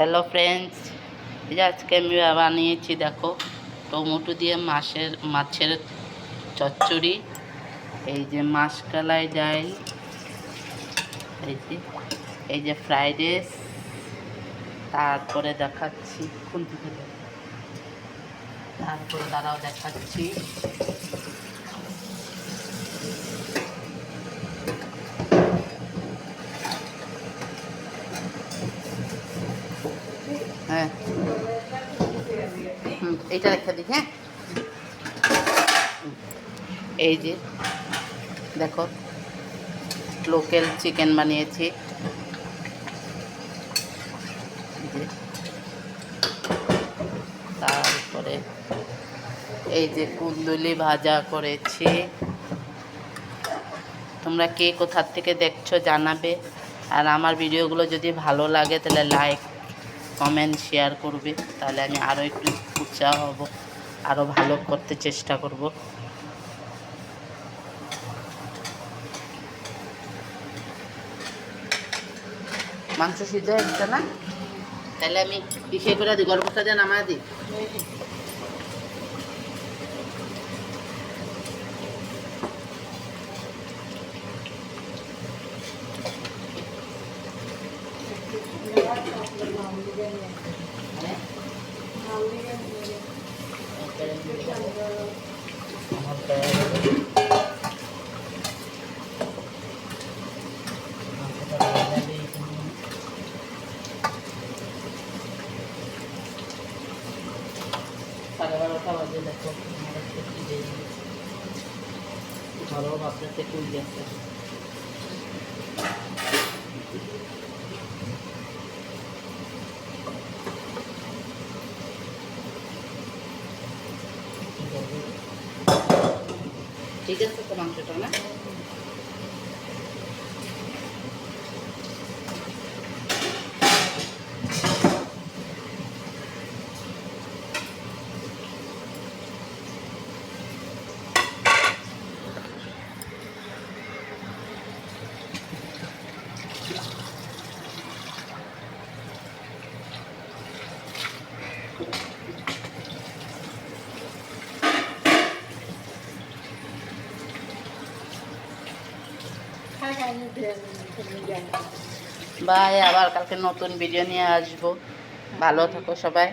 Hello friends, এই যে আজকে আমি বানিয়েছি দেখো টমেটো দিয়ে মাছের চচ্চড়ি। এই যে মাসকালাই ডাল, এই যে ফ্রাইড রাইস, তারপরে দেখাচ্ছি কোন দিকে তারপরে দাঁড়াও দেখাচ্ছি হ্যাঁ এইটা রেখে দিই। হ্যাঁ, এই যে দেখো লোকাল চিকেন বানিয়েছি, তারপরে এই যে কুন্দুলি ভাজা করেছি। তোমরা কে কোথার থেকে দেখছো জানাবে, আর আমার ভিডিওগুলো যদি ভালো লাগে তাহলে লাইক কমেন্ট শেয়ার করবে, তাহলে আমি আরও একটু উৎসাহ হব, আরও ভালো করতে চেষ্টা করব। মাংস সিদ্ধ হয়ে গেছে না, তাহলে আমি পিছিয়ে করে দিই, গল্প সাজা নামায় দিই। সাড়ে 12টা বাজে দেখো, ধরো আপনার কুল গেছে। ঠিক আছে তো মাংসটা না, বাই। আবার কালকে নতুন ভিডিও নিয়ে আসবো। ভালো থাকো সবাই।